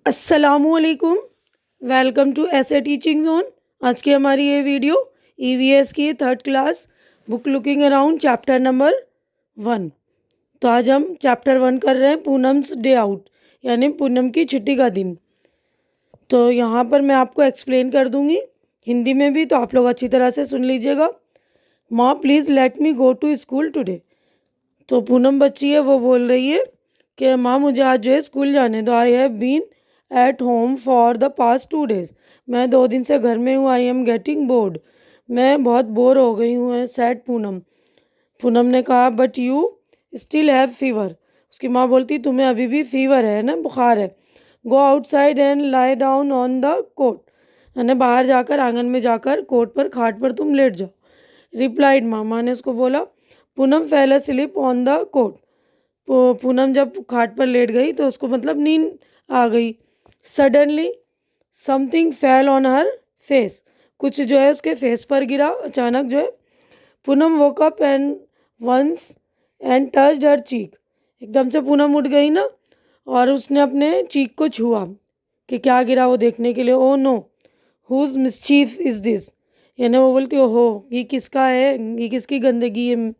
अस्सलामुअलैकुम। Welcome to ऐसे teaching zone. आज की हमारी ये वीडियो ईवीएस की third class book looking around chapter number 1। तो आज हम चैप्टर 1 कर रहे हैं पूनम्स डे आउट, यानी पूनम की छुट्टी का दिन। तो यहाँ पर मैं आपको एक्सप्लेन कर दूँगी हिंदी में भी, तो आप लोग अच्छी तरह से सुन लीजिएगा। माँ please let me go to school today. तो पूनम बच्ची है, वो बोल रही है कि माँ मुझे आज जो है स्कूल जाने दो। I have been at home for the past 2 days. मैं 2 दिन से घर में हूँ। I am getting bored. मैं बहुत बोर हो गई हूँ। सैड पूनम। पूनम ने कहा but you still have fever. उसकी माँ बोलती तुम्हें अभी भी फीवर है ना, बुखार है। Go outside and lie down on the cot. यानी बाहर जाकर, आंगन में जाकर कोट पर, खाट पर तुम लेट जाओ। रिप्लाइड मामा ने उसको बोला। Poonam fell sleep on the cot. Poonam जब खाट पर लेट गई तो उसको मतलब नींद आ गई। Suddenly something fell on her face. कुछ जो है उसके फेस पर गिरा अचानक जो है। Poonam woke up and once and touched her cheek. एकदम से पूनम उठ गई ना, और उसने अपने चीक को छुआ कि क्या गिरा वो देखने के लिए। Oh no, whose mischief is this. यानी वो बोलती ओहो, ये किसका है, ये किसकी गंदगी है।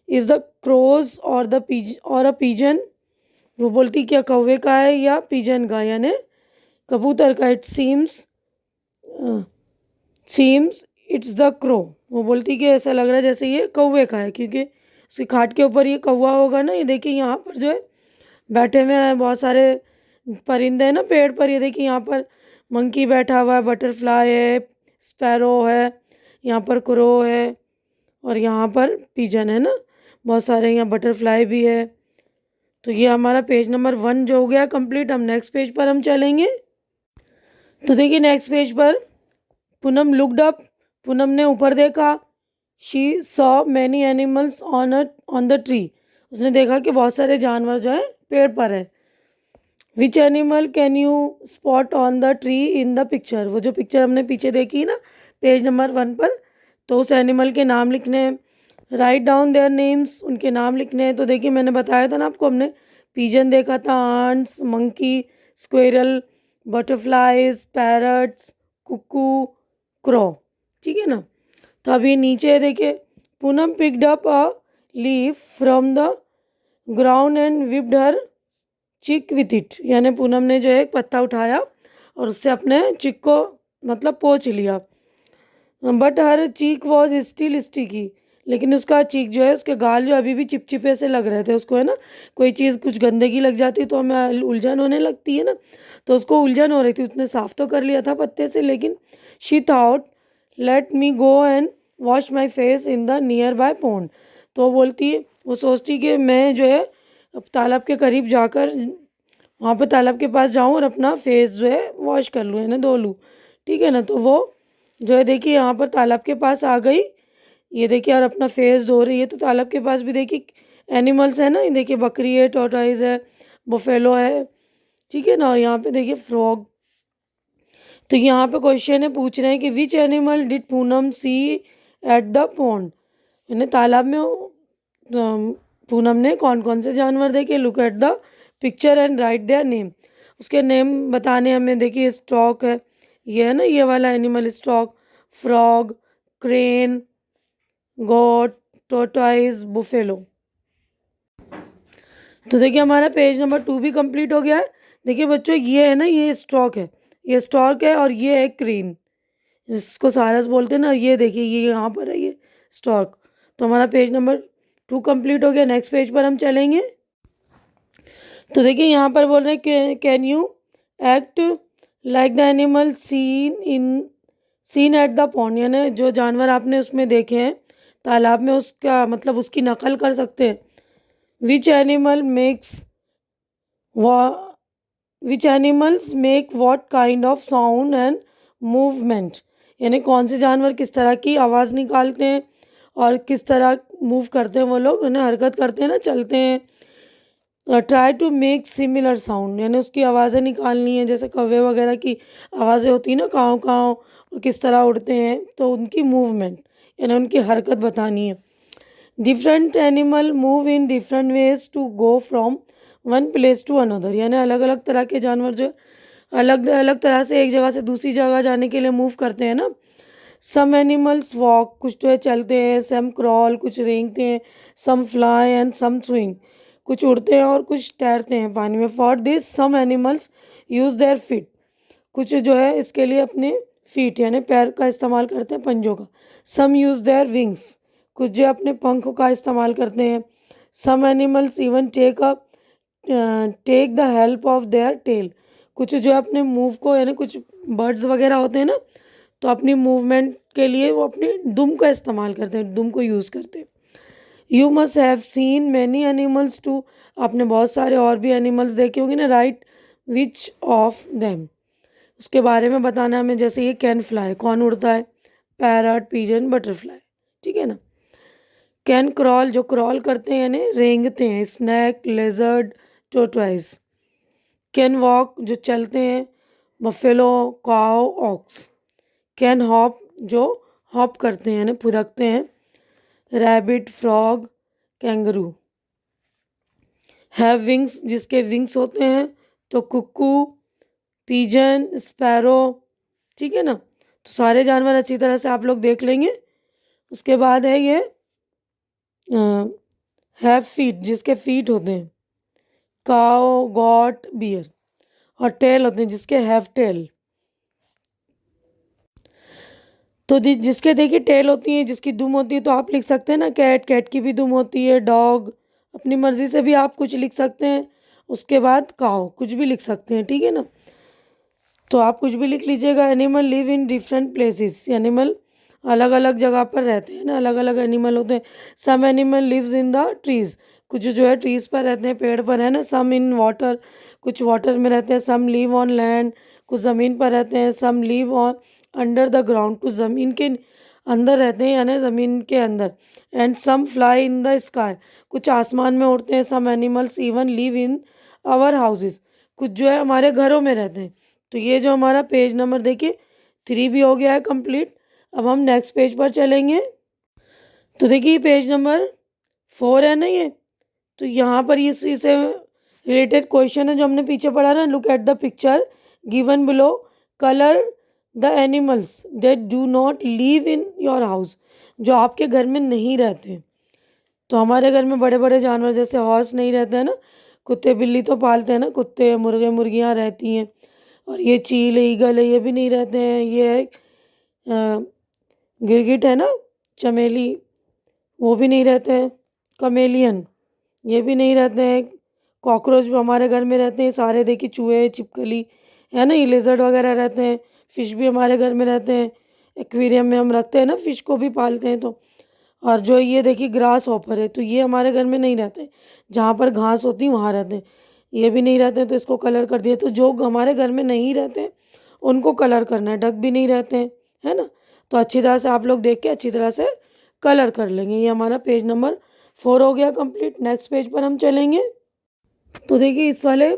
इज़ द क्रोज और द और अ पिजन। वो बोलती क्या कौवे का है या पिजन का, यानी कबूतर का। It seems it's the crow. वो बोलती कि ऐसा लग रहा है जैसे ये कौवे का है, क्योंकि उसकी खाट के ऊपर ये कौवा होगा ना। ये देखिए यहाँ पर जो है बैठे हुए हैं बहुत सारे परिंदे हैं ना पेड़ पर। ये देखिए यहाँ पर मंकी बैठा हुआ है, बटरफ्लाई है, स्पैरो है, यहाँ पर क्रो है, और यहाँ पर पिजन है ना। बहुत सारे यहाँ बटरफ्लाई भी है। तो ये हमारा पेज नंबर 1 जो हो गया कंप्लीट। हम नेक्स्ट पेज पर हम चलेंगे। तो देखिए नेक्स्ट पेज पर पूनम लुक्ड अप। पूनम ने ऊपर देखा। She saw many animals on the tree. उसने देखा कि बहुत सारे जानवर जो है पेड़ पर है। Which animal can you spot on the tree in the picture. वो जो पिक्चर हमने पीछे देखी ना पेज नंबर 1 पर, तो उस एनिमल के नाम लिखने हैं। Write down their names. उनके नाम लिखने हैं। तो देखिए मैंने बताया था ना आपको, हमने पिजन देखा था, ants, monkey, squirrel, butterflies, parrots, cuckoo, crow. ठीक है ना। तो अभी नीचे देखिए, Poonam picked up a leaf from the ground and whipped her cheek with it. यानी पूनम ने जो है एक पत्ता उठाया और उससे अपने चिक को मतलब पोंछ लिया। But her cheek was still sticky. लेकिन उसका चीक जो है, उसके गाल जो अभी भी चिपचिपे से लग रहे थे उसको, है ना। कोई चीज़ कुछ गंदगी लग जाती तो हमें उलझन होने लगती है ना, तो उसको उलझन हो रही थी। उसने साफ तो कर लिया था पत्ते से, लेकिन she thought let me go and wash my face in the near by pond. तो वो बोलती, वो सोचती कि मैं जो है अब तालाब के करीब जाकर वहाँ पे तालाब के पास जाऊँ और अपना फेस जो है वॉश कर लूँ, है ना, धो लूँ। ठीक है ना। तो वो जो है देखिए यहाँ पर तालाब के पास आ गई। ये देखिए और अपना फेस धो रही है। तो तालाब के पास भी देखिए एनिमल्स है ना। ये देखिए बकरी है, टॉर्टोइज है, बुफेलो है। ठीक है ना। और यहाँ पे देखिए फ्रॉग। तो यहाँ पे क्वेश्चन है, पूछ रहे हैं कि which animal did Poonam see at the pond. यानी तालाब में पूनम ने कौन कौन से जानवर देखे। Look at the picture and right their name. उसके नेम बताने हमें। देखिए स्टॉक है, ये है ना, ये वाला एनिमल स्टॉक, फ्रॉग, क्रेन, गोट, टोर्टोइज, बुफेलो। तो देखिए हमारा पेज नंबर 2 भी कंप्लीट हो गया है। देखिए बच्चों, ये है ना, ये स्टॉक है, ये स्टॉक है, और ये है क्रेन, जिसको सारस बोलते हैं ना। ये देखिए ये यहाँ पर है, ये स्टॉक। तो हमारा पेज नंबर 2 कंप्लीट हो गया। नेक्स्ट पेज पर हम चलेंगे। तो देखिए यहाँ पर बोल रहे हैं can you act like the animal seen at the pond. यानी जो जानवर आपने उसमें देखे हैं तालाब में, उसका मतलब उसकी नकल कर सकते हैं। Which animal makes which animals make what kind of sound and movement. यानी कौन से जानवर किस तरह की आवाज़ निकालते हैं और किस तरह मूव करते हैं, वो लोग उन्हें हरकत करते हैं ना, चलते हैं। Try to make similar sound. यानी उसकी आवाज़ें निकालनी है, जैसे कौवे वगैरह की आवाज़ें होती है ना, काँव काँव, और किस तरह उड़ते हैं, तो उनकी मूवमेंट यानी उनकी हरकत बतानी है। Different animal move in different ways to go from one place to another. यानी अलग अलग तरह के जानवर जो अलग अलग तरह से एक जगह से दूसरी जगह जाने के लिए मूव करते हैं ना। सम एनिमल्स वॉक, कुछ जो है चलते हैं, सम क्रॉल, कुछ रेंगते हैं, some fly and some swing, कुछ उड़ते हैं और कुछ तैरते हैं पानी में। For this some animals use their feet, कुछ जो है इसके लिए अपने फीट यानी पैर का इस्तेमाल करते हैं, पंजों का। सम यूज़ देयर विंग्स, कुछ जो अपने पंखों का इस्तेमाल करते हैं। Some animals even take the help of their tail, कुछ जो है अपने मूव को यानी कुछ बर्ड्स वगैरह होते हैं ना, तो अपनी मूवमेंट के लिए वो अपने दुम का इस्तेमाल करते हैं, दुम को यूज़ करते हैं। You must have seen many animals too, आपने बहुत सारे और भी एनिमल्स देखे होंगे ना। राइट विच ऑफ देम, उसके बारे में बताना है हमें। जैसे ये कैन फ्लाई, कौन उड़ता है? पैरट, पिजन, बटरफ्लाई, ठीक है ना। कैन क्रॉल, जो क्रॉल करते हैं यानी रेंगते हैं, snake, lizard, tortoise. Can walk, जो चलते हैं, buffalo, cow, ox. Can hop, जो हॉप करते हैं यानी फुदकते हैं, rabbit, frog, kangaroo. Have wings, जिसके विंग्स होते हैं, तो कुक्कू, पिजन, स्पैरो, ठीक है ना। तो सारे जानवर अच्छी तरह से आप लोग देख लेंगे। उसके बाद है ये हैव फीट, जिसके फीट होते हैं, काओ, गॉट, बियर। और टेल होते हैं, जिसके हैव टेल। तो जिसके देखिए टेल होती है, जिसकी दुम होती है, तो आप लिख सकते हैं ना कैट, कैट की भी दुम होती है। डॉग, अपनी मर्जी से भी आप कुछ लिख सकते हैं। उसके बाद काओ, कुछ भी लिख सकते हैं, ठीक है ना। तो आप कुछ भी लिख लीजिएगा। Animal live in different places, animal अलग अलग जगह पर रहते हैं ना, अलग अलग एनिमल होते हैं। Some animal lives in the trees, कुछ जो है ट्रीज पर रहते हैं, पेड़ पर है ना। सम इन वाटर, कुछ वाटर में रहते हैं। सम लिव ऑन लैंड, कुछ ज़मीन पर रहते हैं। Some live on under the ground, कुछ ज़मीन के अंदर रहते हैं यानी ज़मीन के अंदर। And some fly in the sky, कुछ आसमान में उड़ते हैं। Some animals even live in our houses, कुछ जो है हमारे घरों में रहते हैं। तो ये जो हमारा पेज नंबर देखिए 3 भी हो गया है कंप्लीट। अब हम नेक्स्ट पेज पर चलेंगे। तो देखिए पेज नंबर 4 है ना ये। तो यहाँ पर ये इससे रिलेटेड क्वेश्चन है जो हमने पीछे पढ़ा ना। Look at the picture given below, colour the animals that do not live in your house, जो आपके घर में नहीं रहते। तो हमारे घर में बड़े बड़े जानवर जैसे हॉर्स नहीं रहते हैं ना, कुत्ते बिल्ली तो पालते हैं ना, कुत्ते, मुर्गे, मुर्गियाँ रहती हैं। और ये चील है, ईगल है, ये भी नहीं रहते हैं। ये है गिरगिट है ना, चमेली, वो भी नहीं रहते हैं। कमेलियन, ये भी नहीं रहते हैं। कॉकरोच भी हमारे घर में रहते हैं सारे, देखिए चूहे, छिपकली है ना, ये लेजर्ड वगैरह रहते हैं। फिश भी हमारे घर में रहते हैं, एक्वेरियम में हम रखते हैं ना, फिश को भी पालते हैं। तो और जो ये देखिए ग्रास हॉपर है, तो ये हमारे घर में नहीं रहते, जहाँ पर घास होती है वहाँ रहते हैं। ये भी नहीं रहते हैं, तो इसको कलर कर दिया। तो जो हमारे घर में नहीं रहते उनको कलर करना है। डक भी नहीं रहते हैं, है ना। तो अच्छी तरह से आप लोग देख के अच्छी तरह से कलर कर लेंगे। ये हमारा पेज नंबर 4 हो गया कंप्लीट। नेक्स्ट पेज पर हम चलेंगे। तो देखिए इस वाले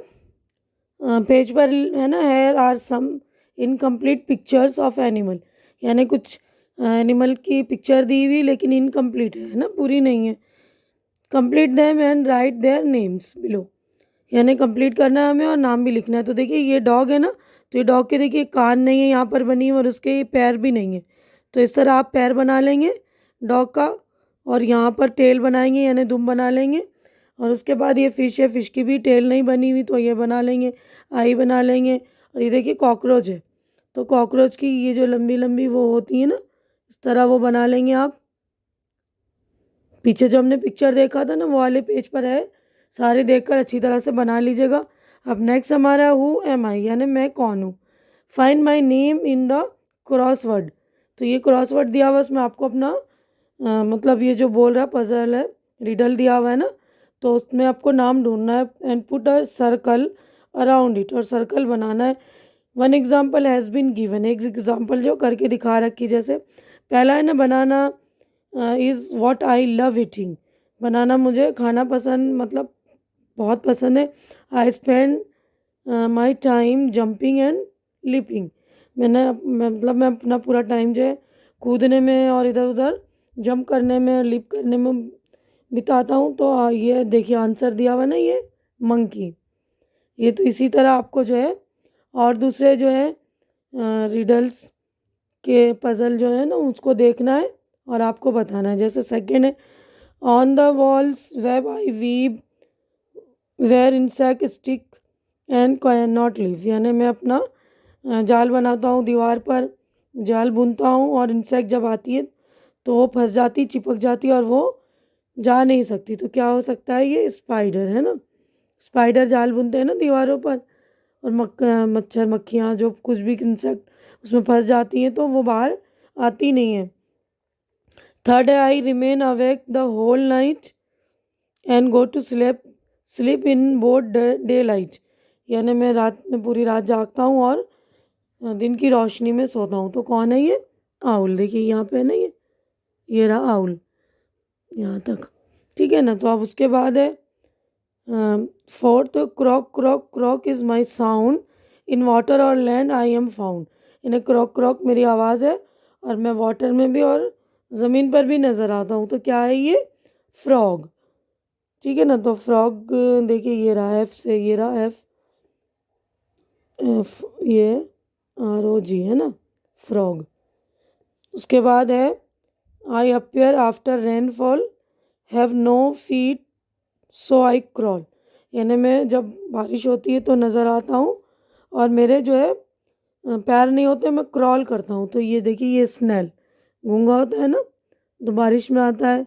पेज पर है ना, here are some incomplete pictures of animal, यानी कुछ एनिमल की पिक्चर दी हुई लेकिन इनकम्प्लीट है ना, पूरी नहीं है। Complete them and right their names below, यानी कंप्लीट करना है हमें और नाम भी लिखना है। तो देखिए ये डॉग है ना, तो ये डॉग के देखिए कान नहीं है यहाँ पर बनी हुई और उसके ये पैर भी नहीं है। तो इस तरह आप पैर बना लेंगे डॉग का, और यहाँ पर टेल बनाएंगे यानी दुम बना लेंगे। और उसके बाद ये फ़िश है, फ़िश की भी टेल नहीं बनी हुई, तो ये बना लेंगे, आई बना लेंगे। और ये देखिए कॉकरोच है, तो कॉकरोच की ये जो लंबी लंबी वो होती है ना, इस तरह वो बना लेंगे आप। पीछे जो हमने पिक्चर देखा था ना वो वाले पेज पर है, सारे देखकर अच्छी तरह से बना लीजिएगा। अब नेक्स्ट हमारा हु एम आई, यानी मैं कौन हूँ। Find my name in the crossword, तो ये क्रॉसवर्ड दिया हुआ है, उसमें आपको अपना मतलब ये जो बोल रहा है पजल है, रिडल दिया हुआ है ना, तो उसमें आपको नाम ढूंढना है। And put a circle around it, और सर्कल बनाना है। One example has been given, एक एग्जाम्पल जो करके दिखा रखी। जैसे पहला है ना, banana is what I love eating, banana मुझे खाना पसंद मतलब बहुत पसंद है। I spend my time jumping and leaping, मतलब मैं अपना पूरा टाइम जो है कूदने में और इधर उधर जंप करने में, लिप करने में बिताता हूँ। तो ये देखिए आंसर दिया हुआ ना, ये मंकी। ये तो इसी तरह आपको जो है और दूसरे जो है रिडल्स के पज़ल जो है ना उसको देखना है और आपको बताना है। जैसे सेकंड है, on the walls web I weave where insect stick and can not leave, यानी मैं अपना जाल बनाता हूँ, दीवार पर जाल बुनता हूँ और इंसेक्ट जब आती है तो वो फंस जाती, चिपक जाती और वो जा नहीं सकती। तो क्या हो सकता है, ये स्पाइडर है ना। स्पाइडर जाल बुनते हैं ना दीवारों पर, और मच्छर मक्खियाँ जो कुछ भी इंसेक्ट उसमें फंस जाती हैं तो वो बाहर आती नहीं है। थर्ड है, I remain awake the whole night and go to sleep in broad day light, यानी मैं रात में पूरी रात जागता हूँ और दिन की रोशनी में सोता हूँ। तो कौन है ये, आउल। देखिए यहाँ पे ना ये रहा आउल यहाँ तक, ठीक है ना। तो अब उसके बाद है fourth, croak croak croak is my sound in water और लैंड आई एम फाउंड, यानी क्रॉक क्रॉक मेरी आवाज़ है और मैं वाटर में भी और ज़मीन पर भी नज़र आता हूँ। तो क्या है ये, फ्रॉग, ठीक है ना। तो फ्रॉग देखिए ये रहा एफ से, ये रहा एफ ये ROG है ना, फ्रॉग। उसके बाद है I appear after rainfall have no feet so I crawl, यानी मैं जब बारिश होती है तो नज़र आता हूँ और मेरे जो है पैर नहीं होते, मैं क्रॉल करता हूँ। तो ये देखिए ये स्नेल गूंगा होता है ना, तो बारिश में आता है,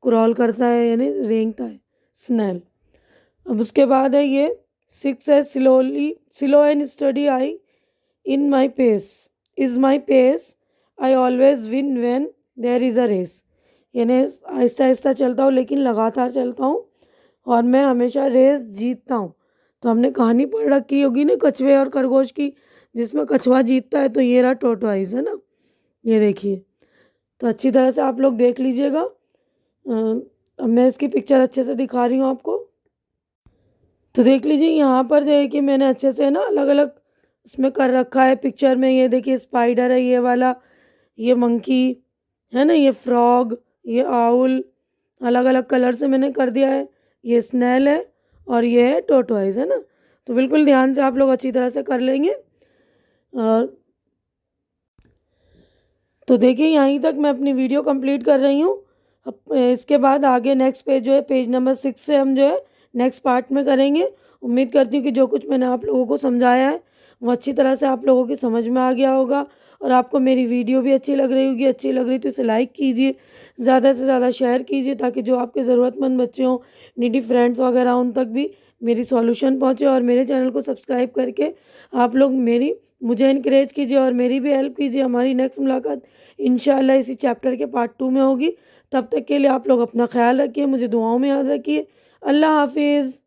क्रॉल करता है यानी रेंगता है, स्नेल। अब उसके बाद है ये सिक्स है, slow and steady I in my pace is my pace I always win when there is a race, यानी आहिस्ता आहिस्ता चलता हूँ लेकिन लगातार चलता हूँ और मैं हमेशा रेस जीतता हूँ। तो हमने कहानी पढ़ रखी होगी ना कछुए और खरगोश की, जिसमें कछुआ जीतता है, तो ये रहा टोरटॉइस है ना, ये देखिए। तो अच्छी तरह से आप लोग देख लीजिएगा। अब मैं इसकी पिक्चर अच्छे से दिखा रही हूँ आपको। तो देख लीजिए यहाँ पर देखिए मैंने अच्छे से ना अलग अलग इसमें कर रखा है पिक्चर में। ये देखिए स्पाइडर है ये वाला, ये मंकी है ना, ये फ्रॉग, ये आउल, अलग अलग कलर से मैंने कर दिया है। ये स्नेल है और ये है टोरटॉइस है ना। तो बिल्कुल ध्यान से आप लोग अच्छी तरह से कर लेंगे। और तो देखिए यहीं तक मैं अपनी वीडियो कंप्लीट कर रही हूँ। अब इसके बाद आगे नेक्स्ट पेज जो है पेज नंबर 6 से हम जो है नेक्स्ट पार्ट में करेंगे। उम्मीद करती हूँ कि जो कुछ मैंने आप लोगों को समझाया है वो अच्छी तरह से आप लोगों की समझ में आ गया होगा और आपको मेरी वीडियो भी अच्छी लग रही होगी। अच्छी लग रही तो इसे लाइक कीजिए, ज़्यादा से ज़्यादा शेयर कीजिए ताकि जो आपके ज़रूरतमंद बच्चे हों, नीडी फ्रेंड्स वगैरह, उन तक भी मेरी सॉल्यूशन पहुँचे। और मेरे चैनल को सब्सक्राइब करके आप लोग मुझे इनकरेज कीजिए और मेरी भी हेल्प कीजिए। हमारी नेक्स्ट मुलाकात इंशाल्लाह इसी चैप्टर के पार्ट 2 में होगी। तब तक के लिए आप लोग अपना ख्याल रखिए, मुझे दुआओं में याद रखिए। अल्लाह हाफिज़।